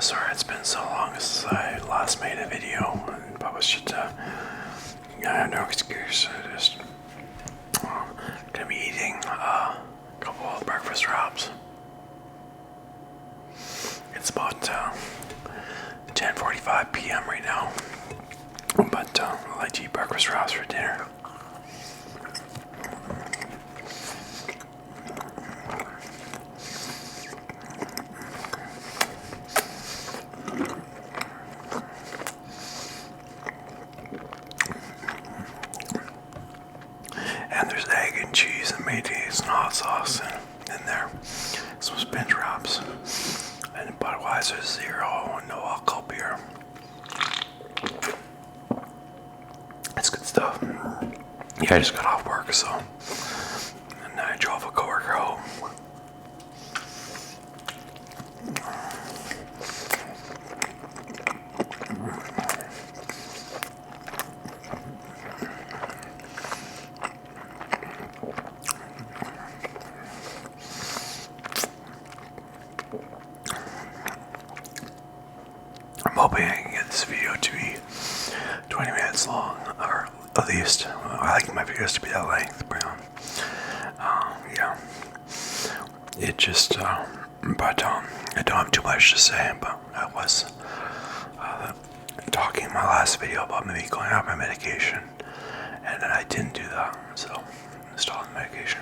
Sorry it's been so long since I last made a video and published it. I have no excuse. I just gonna be eating a couple of breakfast wraps. It's about 10:45 p.m. right now, but I like to eat breakfast wraps for dinner. And there's egg and cheese and mayonnaise and hot sauce in there. Some spinach wraps. And Budweiser Zero, no alcohol beer. It's good stuff. Yeah, I just got off work, so. And I drove a coworker home. I'm hoping I can get this video to be 20 minutes long, or at least I like my videos to be that length, but yeah, it just, but I don't have too much to say, but I was talking in my last video about maybe going off my medication, and then I didn't do that, so I stopped the medication.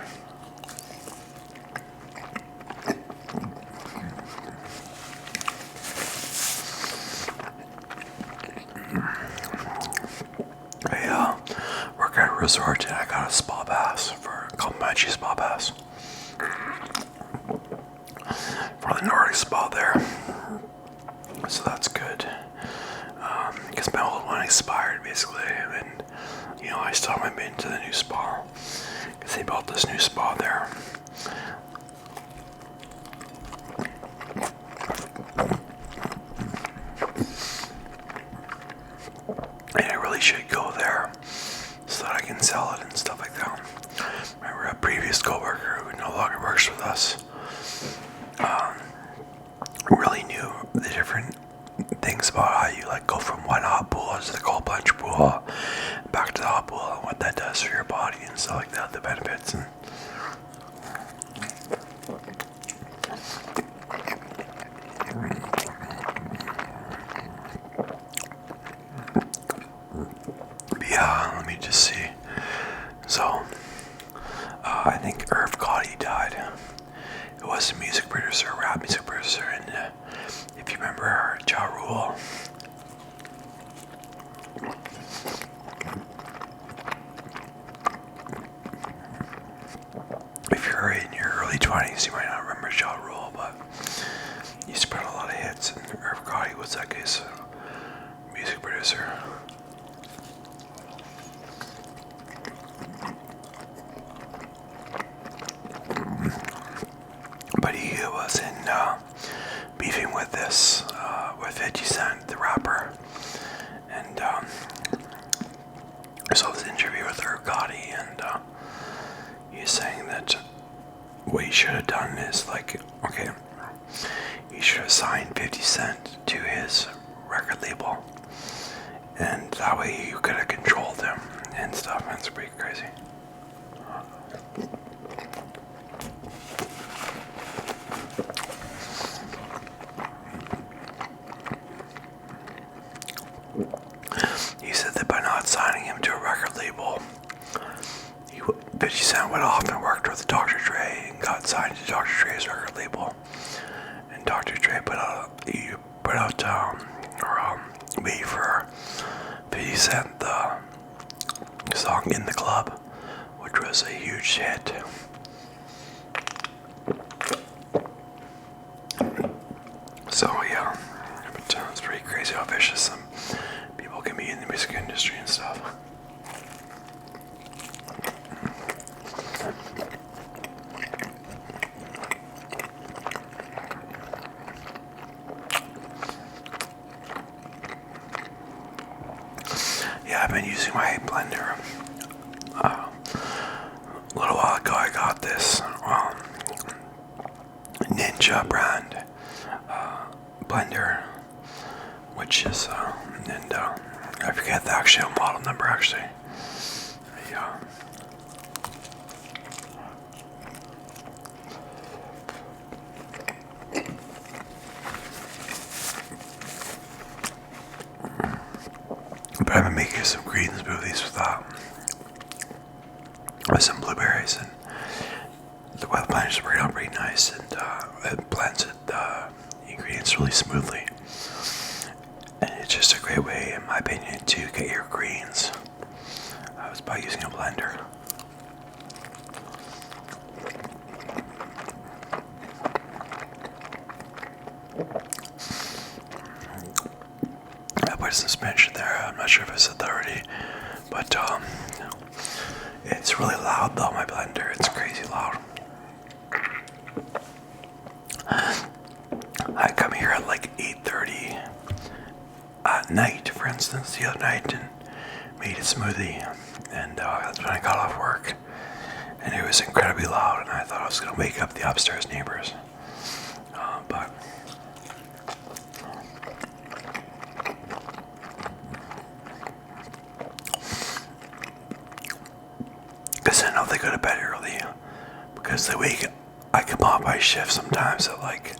I work at a resort and I got a spa pass for a complimentary spa pass for the Nordic spa there, so that's good. Because my old one expired basically, and I still haven't been to the new spa because they built this new spa there. And I really should go there so that I can sell it and stuff like that. Remember a previous coworker who no longer works with us really knew the different things about how you go from one hot pool to the cold plunge pool, back to the hot pool, and what that does for your body and stuff like that, the benefits. And yeah, let me just see. So, I think Irv Gotti died. He was a music producer, a rap music producer, and if you remember Ja Rule, if you're in your early 20s, you might not remember Ja Rule, but he used to put a lot of hits, and Irv Gotti was that guy's music producer. But he was in beefing with with 50 Cent, the rapper, and I saw this interview with Irv Gotti, and he's saying that what he should have done is he should have signed 50 Cent to his record label, and that way he could have controlled him and stuff. That's pretty crazy. He said that by not signing him to a record label, 50 Cent went off and worked with Dr. Dre and got signed to Dr. Dre's record label. And Dr. Dre made for 50 Cent the song In the Club, which was a huge hit. So yeah, but it's pretty crazy how vicious some people can be in the music industry and stuff. Yeah, I've been using my blender. A little while ago I got this Ninja brand blender, which is, and I forget the actual model number actually. Yeah. But I've been making some green smoothies with some blueberries, and the weather blender is working out pretty nice, and it blends the ingredients really smoothly. And it's just a great way, in my opinion, to get your greens. It's by using a blender. I put some Spanish in there. I'm not sure if I said that already, but it's really loud though. My blender, it's crazy loud. I come here at like 8:30 at night, for instance, the other night, and made a smoothie, and that's when I got off work, and it was incredibly loud, and I thought I was going to wake up the upstairs neighbors, but because I know they go to bed early, because I come off my shift sometimes at like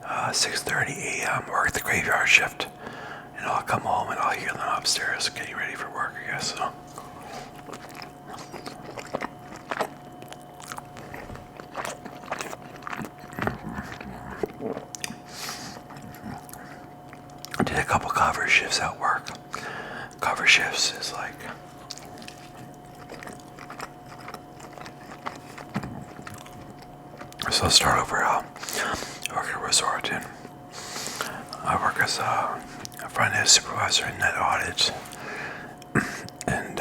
6:30 a.m. work the graveyard shift, and I'll come home and I'll hear them upstairs getting ready for work, I guess. So I did a couple cover shifts at work. Cover shifts is like, so I'll start over. I work at a resort, and I work as a front desk supervisor in net audit, and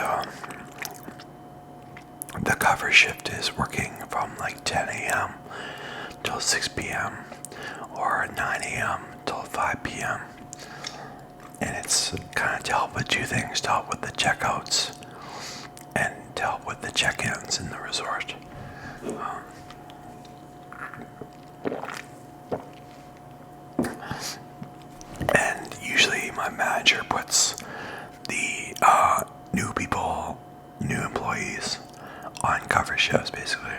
the cover shift is working from like 10 a.m. till 6 p.m. or 9 a.m. till 5 p.m. And it's kind of to help with two things: to help with the checkouts and to help with the check-ins in the resort. And usually my manager puts the new employees on cover shifts, basically.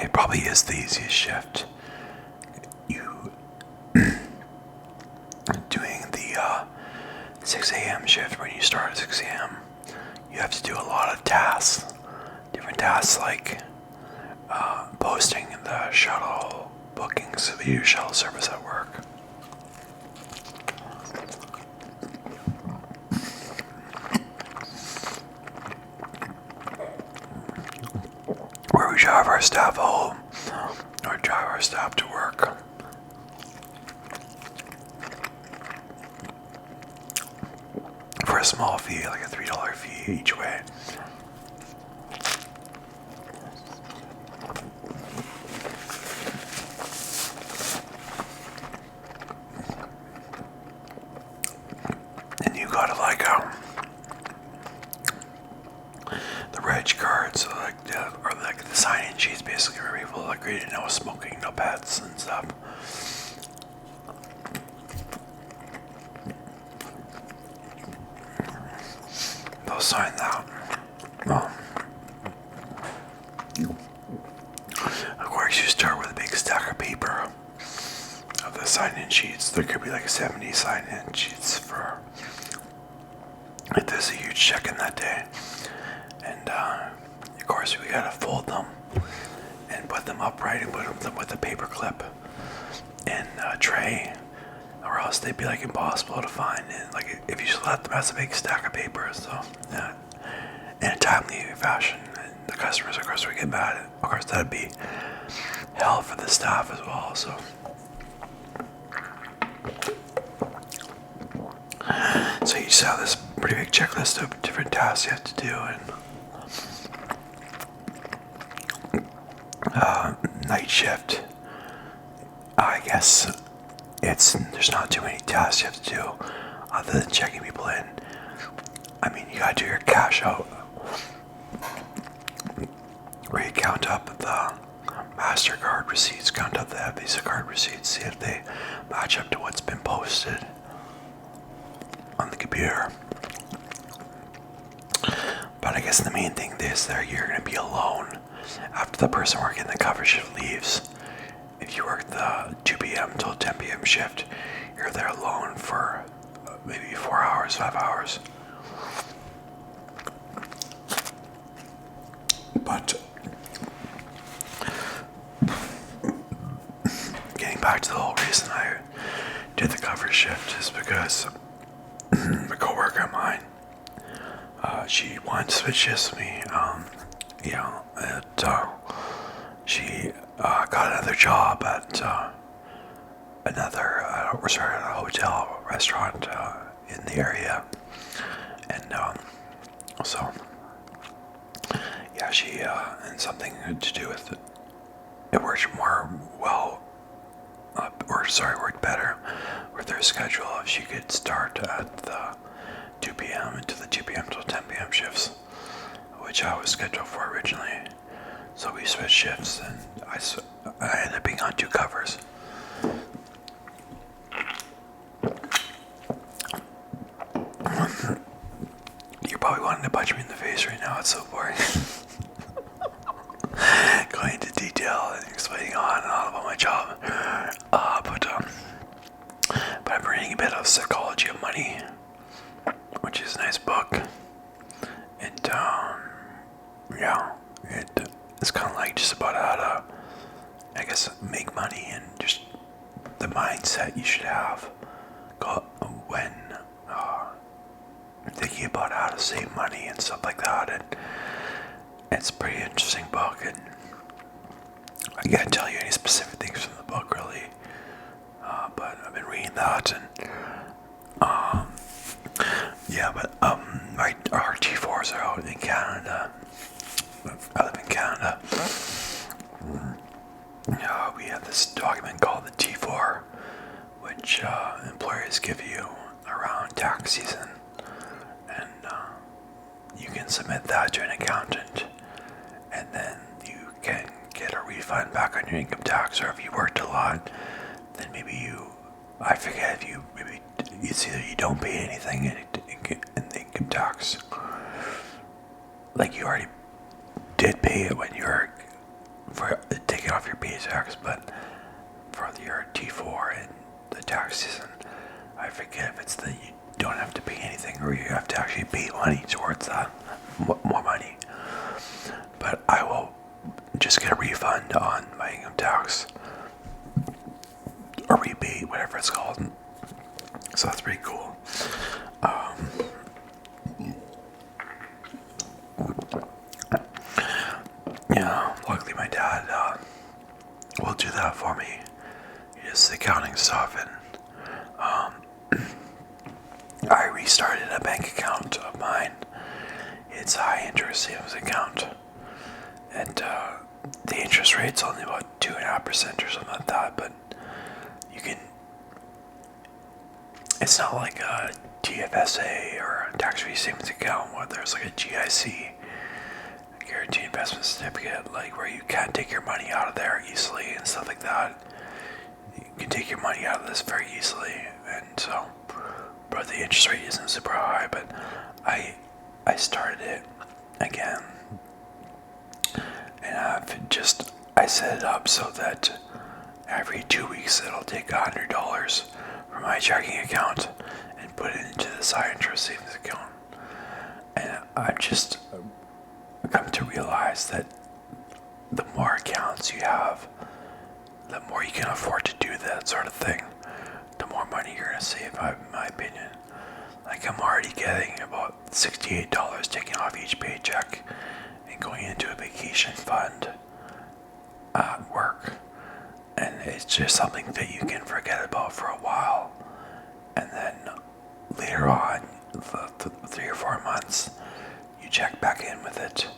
It probably is the easiest shift. You doing the 6 a.m. shift, when you start at 6 a.m., you have to do a lot of tasks. Different tasks like posting the shuttle bookings, if you do shuttle service at work. Where we drive our staff home or drive our staff to work. For a small fee, like a $3 fee each way. And you gotta like the reg cards, so like the sign-in sheets, basically, where people agree to no smoking, no pets, and stuff. They'll sign that. Well, of course, you start with a big stack of paper of the sign-in sheets. There could be like 70 sign-in sheets for if there's a huge check-in that day. And of course, we gotta fold them and put them upright and put them with a paper clip in a tray, or else they'd be like impossible to find. And like if you just let them as a big stack of paper, so yeah, in a timely fashion, and the customers, of course, would get mad. Of course, that'd be hell for the staff as well. So you just have this pretty big checklist of different tasks you have to do, and night shift, I guess there's not too many tasks you have to do other than checking people in. I mean, you gotta do your cash out, where you count up the MasterCard receipts, count up the Visa card receipts, see if they match up to what's been posted on the computer. But I guess the main thing is that you're going to be alone after the person working the cover shift leaves. If you work the 2 p.m. till 10 p.m. shift, you're there alone for maybe 4 hours, 5 hours. But getting back to the whole reason I did the cover shift is because a coworker of mine, she wanted to switch shifts with me. She got another job at a hotel restaurant in the area, and so yeah, she and something to do with it worked worked better with her schedule if she could start at the 2 p.m. into the 2 p.m. till 10 p.m. shifts, which I was scheduled for originally. So we switched shifts, and I ended up being on 2 covers. You're probably wanting to punch me in the face right now. It's so boring. Going into detail and explaining on and on about my job. But I'm reading a bit of Psychology of Money, which is a nice book. And it's kind of like just about how to, I guess, make money and just the mindset you should have when thinking about how to save money and stuff like that. And it's a pretty interesting book, and I can't tell you any specific things from the book really, but I've been reading that, and our T4s are out in Canada. I live in Canada. We have this document called the T4, which employers give you around tax season, and you can submit that to an accountant, and then you can get a refund back on your income tax. Or if you worked a lot, then maybe I forget if it's either you don't pay anything in the income tax, like you already did pay it when you were taking off your paychecks, but for your T4 and the tax season, I forget if it's that you don't have to pay anything or you have to actually pay money towards that, more money. But I will just get a refund on my income tax, or rebate, whatever it's called. So that's pretty cool. Luckily my dad will do that for me. He does the accounting stuff, and I restarted a bank account of mine. It's a high interest savings account, and the interest rate's only about 2.5% or something like that, but you can, it's not like a TFSA or a tax-free savings account where there's like a GIC, guaranteed investment certificate, like where you can't take your money out of there easily and stuff like that. You can take your money out of this very easily, and so, but the interest rate isn't super high. But I started it again, and I set it up so that every 2 weeks it'll take $100 from my checking account and put it into this high interest savings account. And I've just come to realize that the more accounts you have, the more you can afford to do that sort of thing, the more money you're going to save, in my opinion. Like, I'm already getting about $68 taken off each paycheck and going into a vacation fund at work. And it's just something that you can forget about for a while. And then later on, 3 or 4 months, you check back in with it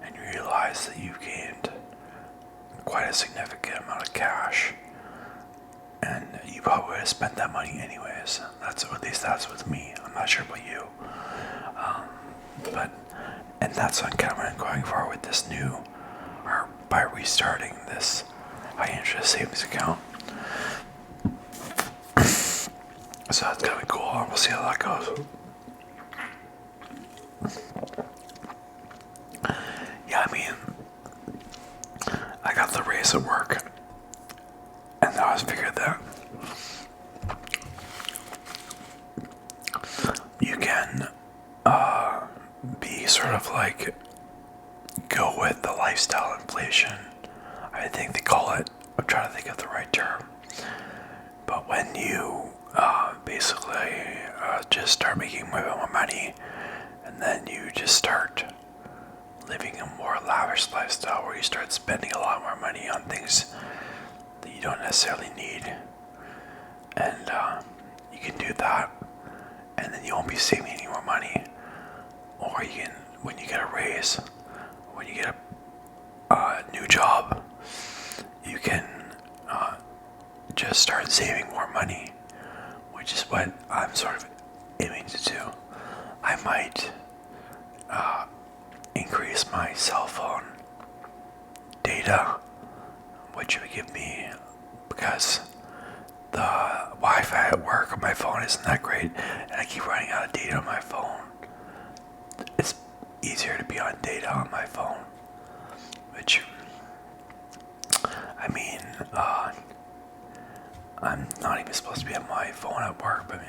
and you realize that you've gained quite a significant amount of cash, and you probably would have spent that money anyways. At least that's with me. I'm not sure about you, and that's what I'm going for with this new, or by restarting this high interest savings account. So that's gonna be cool, and we'll see how that goes. Yeah, I mean, I got the raise at work, and I was figured that you can be sort of like go with the lifestyle inflation. I think they call it. I'm trying to think of the right term. But when you basically just start making more money, and then you just start living a more lavish lifestyle where you start spending a lot more money on things that you don't necessarily need, and you can do that, and then you won't be saving any more money. Or you can, when you get a raise, when you get a new job, you can just start saving more money, which is what I'm sort of aiming to do. I might increase my cell phone data, which would give me, because the Wi-Fi at work on my phone isn't that great, and I keep running out of data on my phone. It's easier to be on data on my phone, which, I mean, I'm not even supposed to be on my phone at work, but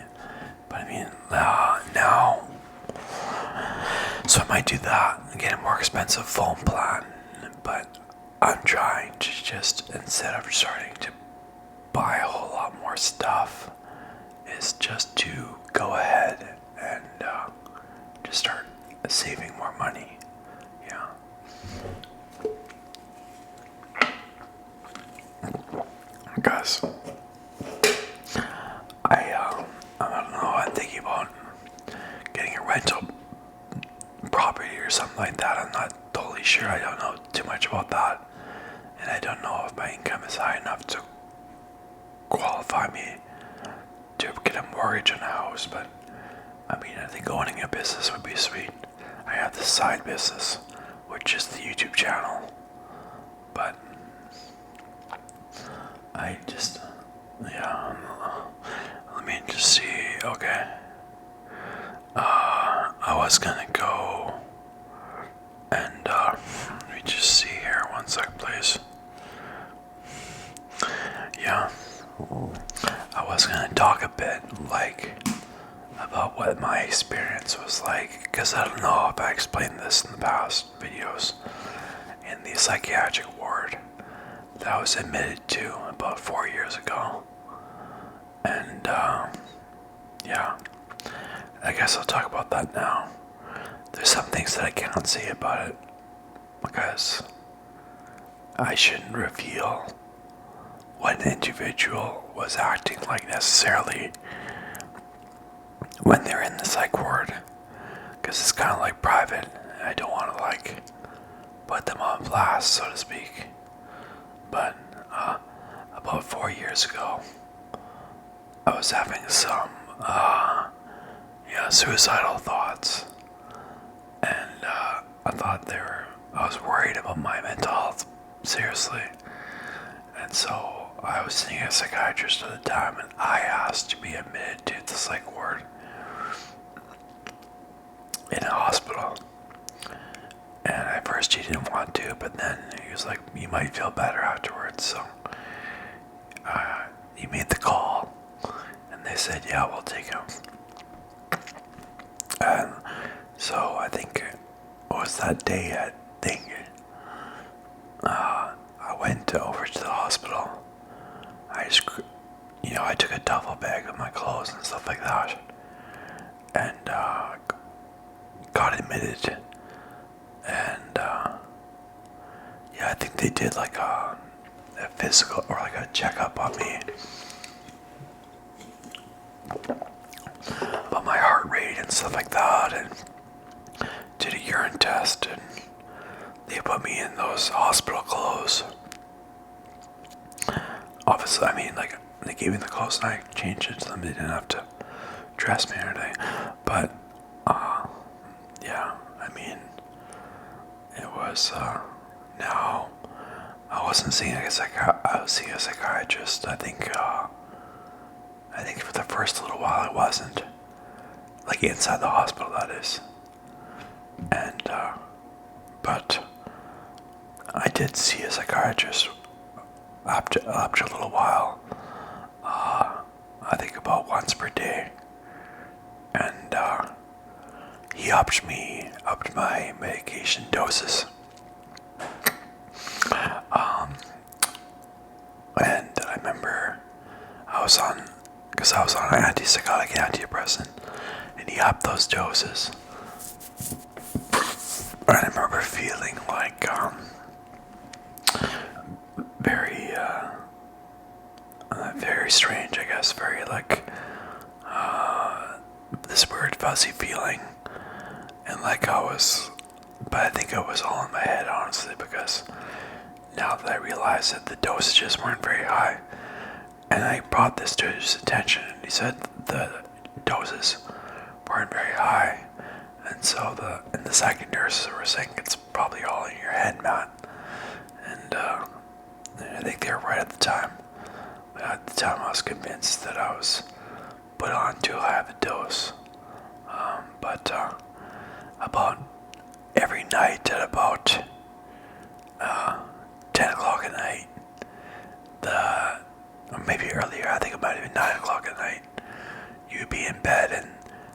I mean, now, so I might do that and get a more expensive phone plan, but I'm trying to just, instead of starting to buy a whole lot more stuff, is just to go ahead and just start saving more money. Yeah. Because I don't know, I'm thinking about getting a rental property or something like that. I'm not totally sure. I don't know too much about that. And I don't know if my income is high enough to qualify me to get a mortgage on a house. But I mean, I think owning a business would be sweet. I have this side business, which is the YouTube channel. But I just, yeah, let me just see. Okay. I was gonna go and let me just see here. One sec, please. Yeah, I was gonna talk a bit about what my experience was like, because I don't know if I explained this in the past videos. In the psychiatric ward that I was admitted to about 4 years ago, and yeah, I guess I'll talk about that now. There's some things that I cannot say about it because I shouldn't reveal what an individual was acting like necessarily when they're in the psych ward, because it's kind of like private. I don't want to put them on blast, so to speak. But about 4 years ago, I was having some suicidal thoughts, and I was worried about my mental health, seriously. And so I was seeing a psychiatrist at the time, and I asked to be admitted to the psych ward in a hospital. And at first he didn't want to, but then he was like, you might feel better afterwards. So he made the call, and they said, yeah, we'll take him. And so I think it was that day, I went over to the hospital. I took a duffel bag of my clothes and stuff like that, and got admitted. And I think they did like a physical or like a checkup on me about my heart rate and stuff like that, and did a urine test, and they put me in those hospital clothes. Obviously, I mean, like, they gave me the clothes and I changed it to them. They didn't have to dress me or anything. But yeah, I mean, it was now I wasn't seeing a I was seeing a psychiatrist. I think for the first little while I wasn't. Like inside the hospital, that is. And, but I did see a psychiatrist after a little while. I think about once per day. And, he upped my medication doses. And I remember because I was on an antipsychotic antidepressant, and he upped those doses. And I remember feeling like, very, very strange, I guess, very like, this weird fuzzy feeling, and like but I think it was all in my head, honestly, because now that I realized that the dosages weren't very high, and I brought this to his attention, and he said the doses weren't very high, and so the second nurses were saying it's probably all in your head, Matt, and I think they were right at the time. But at the time, I was convinced that I was put on too high of a dose. But about every night at about 10 o'clock at night, or maybe earlier, I think it might have been 9 o'clock at night, you'd be in bed and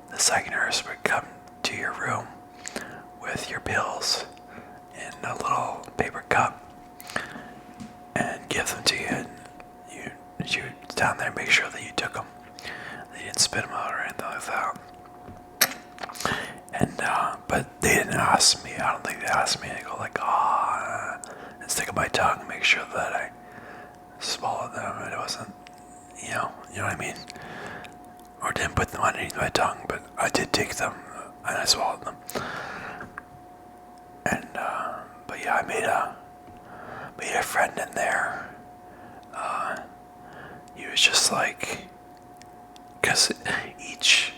the psych nurse would come to your room with your pills in a little paper cup and give them to you, and you down there make sure that you took them, that you didn't spit them out or anything like that. And but they didn't ask me. I don't think they asked me to go like and stick in my tongue and make sure that I swallowed them. And it wasn't, you know what I mean, or didn't put them underneath my tongue. But I did take them and I swallowed them. And but yeah, I made a friend in there. He was just like, because each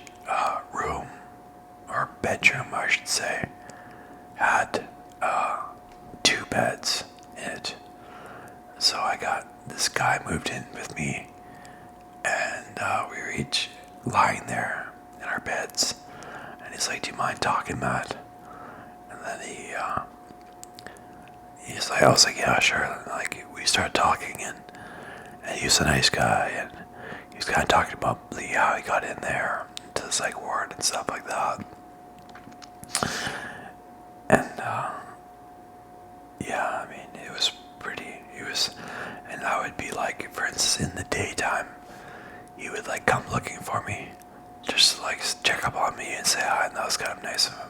room, or bedroom I should say, had 2 beds in it. So I got this guy moved in with me, and we were each lying there in our beds, and he's like, "Do you mind talking, Matt?" And then he's like, I was like, "Yeah, sure." And like we started talking, and he was a nice guy, and he was kind of talking about how he got in there to the psych ward and stuff like that. And yeah, I mean, it was and I would be like, for instance, in the daytime, he would like come looking for me, just like check up on me and say hi, and that was kind of nice of him.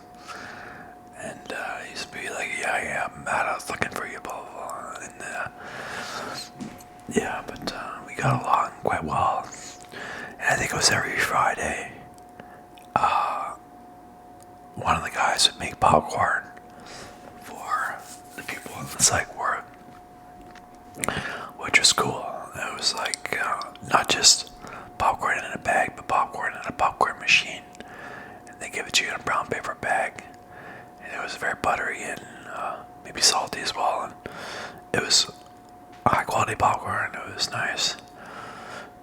And he used to be like, yeah, Matt, I was looking for you, blah, blah, blah. And yeah, but we got along quite well. And I think it was every Friday, one of the guys would make popcorn for the people in the psych ward, which was cool. It was like not just popcorn in a bag, but popcorn in a popcorn machine, and they give it to you in a brown paper bag, and it was very buttery and maybe salty as well, and it was high quality popcorn. It was nice.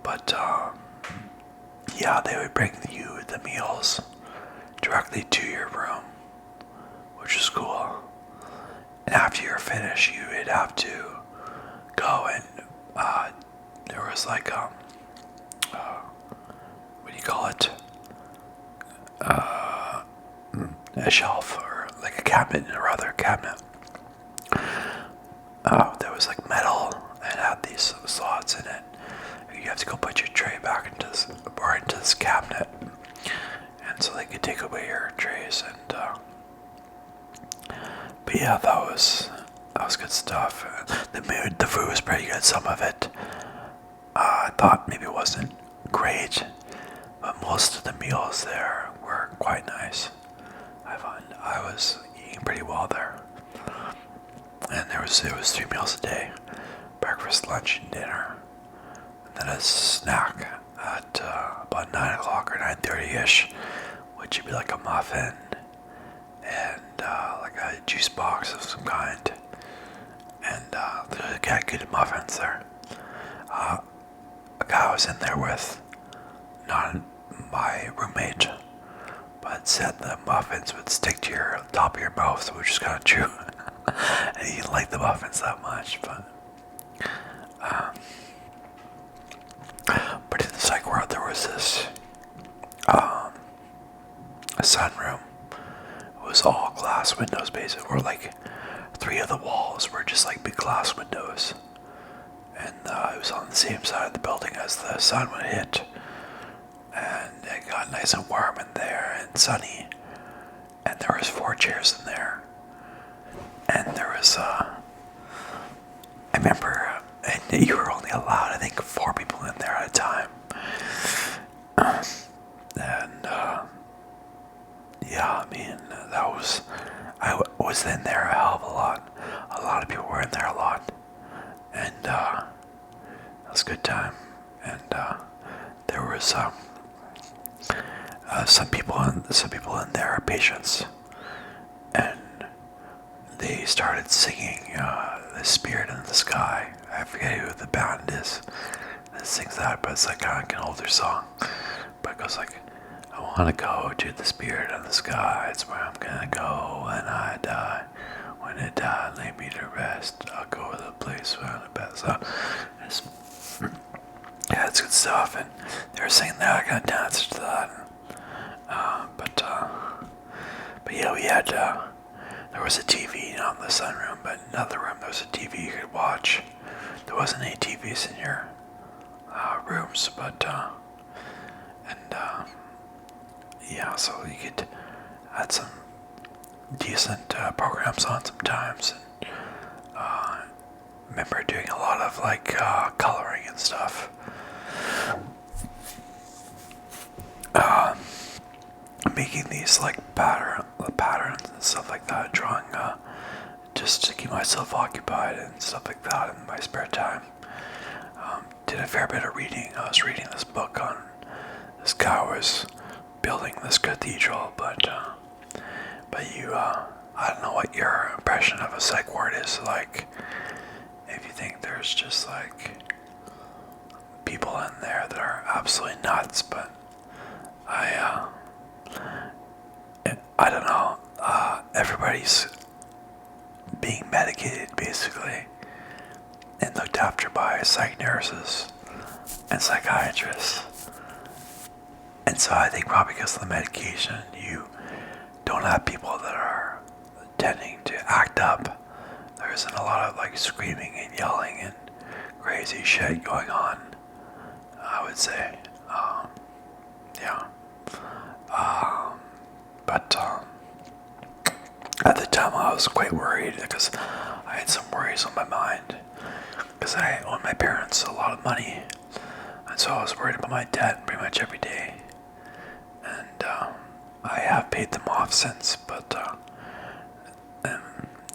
But yeah, they would bring you the meals directly to your room, which was cool. And after you're finished, you would have to go and there was like what do you call it? A shelf, or like a cabinet, or rather a cabinet. There was like metal and had these slots in it. You have to go put your tray back into this cabinet, and so they could take away your trays. And but yeah, that was good stuff. The food was pretty good. Some of it I thought maybe it wasn't great, but most of the meals there were quite nice. I found I was eating pretty well there, and it was 3 meals a day: breakfast, lunch, and dinner, and then a snack at about 9 o'clock or 9:30ish, which would be like a muffin and like a juice box of some kind, and they got good muffins there. A guy was in there with, not my roommate, but said the muffins would stick to your top of your mouth, which is kind of true. And he didn't like the muffins that much, but in the psych ward there was this a sunroom. It was all glass windows, basically, or like 3 of the walls were just like big glass windows, and it was on the same side of the building as the sun would hit, and it got nice and warm in there and sunny, and there was 4 chairs in there, and there was I remember, and you were only allowed, I think, 4 people in there at a time, and yeah, I mean, I was in there a hell of a lot. A lot of people were in there a lot, and it was a good time. And there was some people in there are patients, and they started singing "The Spirit in the Sky." I forget who the band is that sings that, but it's like kind of an older song. But it goes like, "I want to go to the spirit in the sky. It's where I'm gonna go when I die. When I die, lay me to rest. I'll go to the place where the best." So, yeah, it's good stuff. And they were singing that. I kind of danced to that. But yeah, we had. There was a TV on the sunroom, but in another room there was a TV you could watch. There wasn't any TVs in your rooms, but yeah, so you could add some decent programs on sometimes. And remember doing a lot of like coloring and stuff. Making these like patterns and stuff like that, drawing just to keep myself occupied and stuff like that in my spare time. Did a fair bit of reading. I was reading this book on this guy was building this cathedral, but you, I don't know what your impression of a psych ward is like. If you think there's just like people in there that are absolutely nuts, but I don't know. Everybody's being medicated basically and looked after by psych nurses and psychiatrists. And so I think probably because of the medication, you don't have people that are tending to act up. There isn't a lot of like screaming and yelling and crazy shit going on, I would say. Yeah. But at the time I was quite worried because I had some worries on my mind because I owe my parents a lot of money, and so I was worried about my debt pretty much every day. And I have paid them off since, but and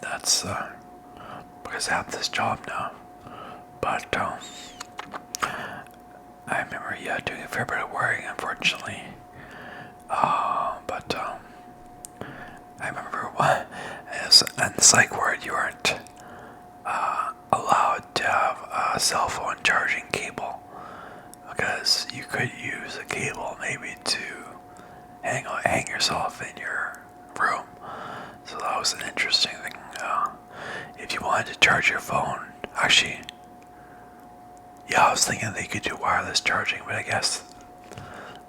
that's because I have this job now. But I remember, doing a fair bit of worrying, unfortunately. But I remember in the psych ward you weren't allowed to have a cell phone charging cable because you could use a cable maybe to hang yourself in your room. So that was an interesting thing. If you wanted to charge your phone, actually, yeah, I was thinking they could do wireless charging, but I guess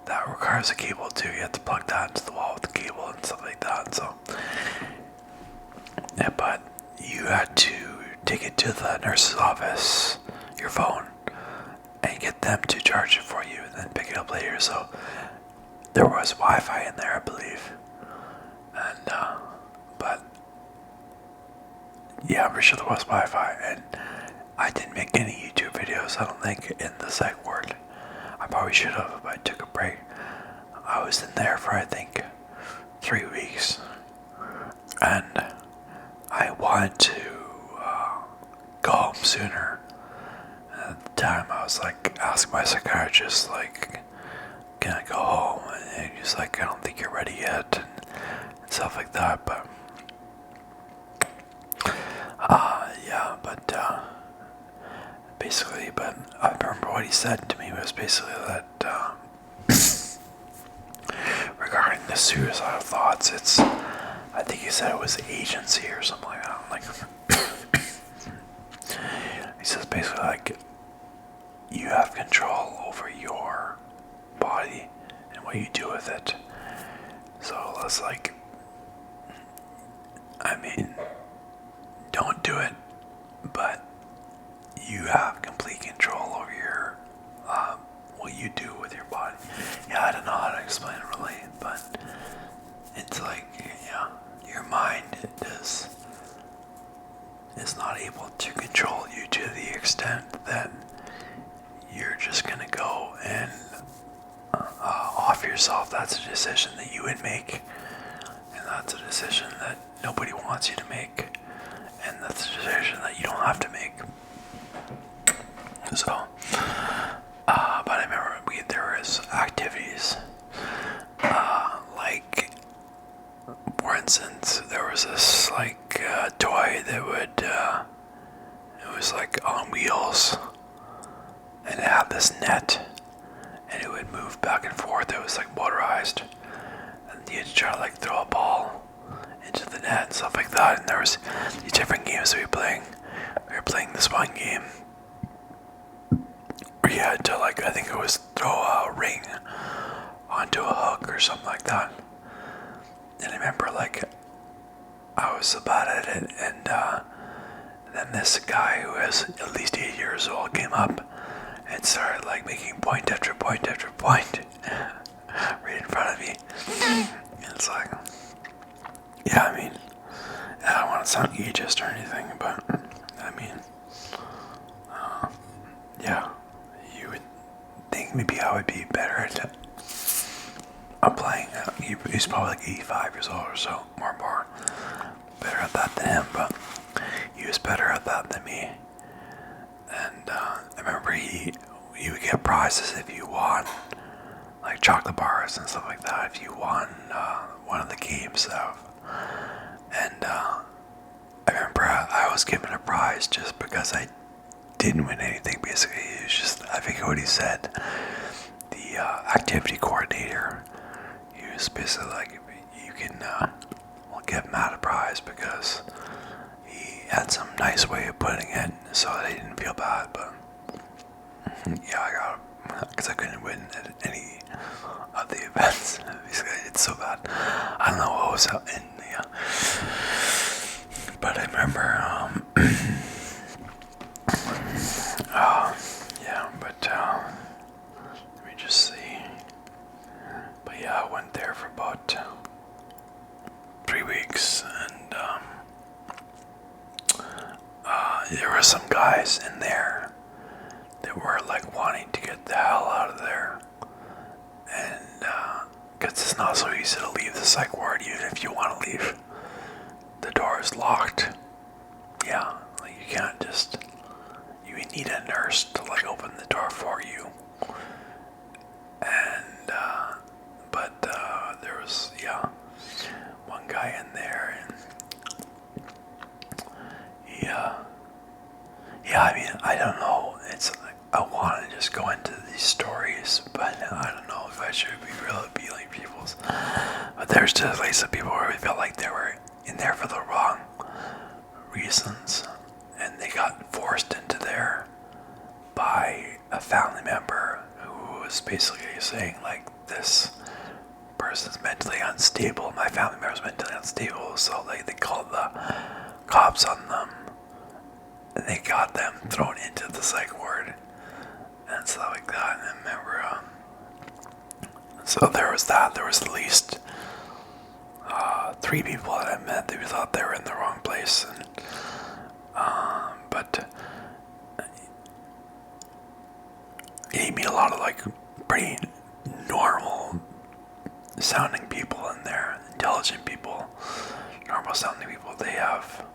that requires a cable too. You have to plug that into the wall with the cable and stuff like that. So, yeah, but you had to take it to the nurse's office, your phone, and get them to charge it for you and then pick it up later. So there was Wi-Fi in there, I believe. And, but, yeah, I'm pretty sure there was Wi-Fi. And I didn't make any YouTube videos, I don't think, in the psych ward. I probably should have if I took a break. I was in there for, I think, 3 weeks. And I wanted to go home sooner. And at the time, I was like, asking my psychiatrist, like, can I go home? And he's like, I don't think you're ready yet, and stuff like that. But Yeah, but basically, but I remember what he said to me was basically that regarding the suicidal thoughts, I think he said it was agency or something like that. Like, he says basically like you have control over your body and what you do with it. So it's like, I mean, don't do it, but you have complete control over your what you do with your body. Yeah, I don't know how to explain it really, but it's like, yeah, your mind is not able to control you to the extent that you're just gonna go and off yourself. That's a decision that you would make, and that's a decision that nobody wants you to make, and that's a decision that you don't have to make. So, but I remember there was activities, like, for instance, there was this like toy that would, it was like on wheels, and it had this net, and it would move back and forth. It was like motorized, and you had to try to like throw a ball into the net and stuff like that. And there was these different games that we were playing. We were playing this one game where you had to, like, I think it was throw a ring onto a hook or something like that. And I remember, like, I was so bad at it, and then this guy who was at least 8 years old came up and started like making point after point after point right in front of me. And it's like, yeah, I mean, I don't want to sound ageist or anything, but I mean, yeah, you would think maybe I would be better at applying. He's probably like 85 years old or so, more better at that than him, but he was better at that than me. And I remember he would get prizes if you won, like chocolate bars and stuff like that, if you won one of the games. And I remember I was given a prize just because I didn't win anything. Basically, it was just, I forget what he said. The activity coordinator, he was basically like, you can get Matt a prize because he had some nice way of putting it so that he didn't feel bad. But yeah, I got him because I couldn't win at any of the events. Basically, it's so bad. I don't know what was in the but I remember yeah, but let me just see. But yeah, I went there for about 3 weeks, and there were some guys in there that were like wanting to get the hell out of there, and because it's not so easy to leave the psych ward. Even if you want to leave, the door is locked. Yeah, like you can't just, you need a nurse to like open the door for you. And but there was, yeah, one guy in there, and yeah, I mean, I don't know, it's like, I want to just go into these stories, but I don't know if I should be really revealing people's, but there's just like some people where we felt like they were in there for the wrong reasons, and they got forced into there by a family member who was basically saying like, this person's mentally unstable, my family member's mentally unstable, so like they called the cops on them, and they got them thrown into the psych ward and stuff like that. And I remember, so there was that. There was at least 3 people that I met that we thought they were in the wrong place, and but you meet a lot of like pretty normal sounding people in there, intelligent people, normal sounding people. They have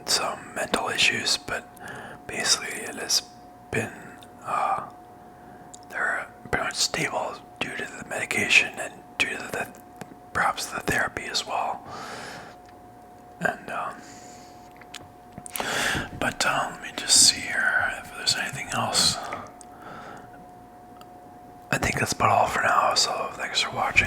some mental issues, but basically it has been they're pretty much stable due to the medication and due to perhaps the therapy as well. And think that's about all for now. So thanks for watching.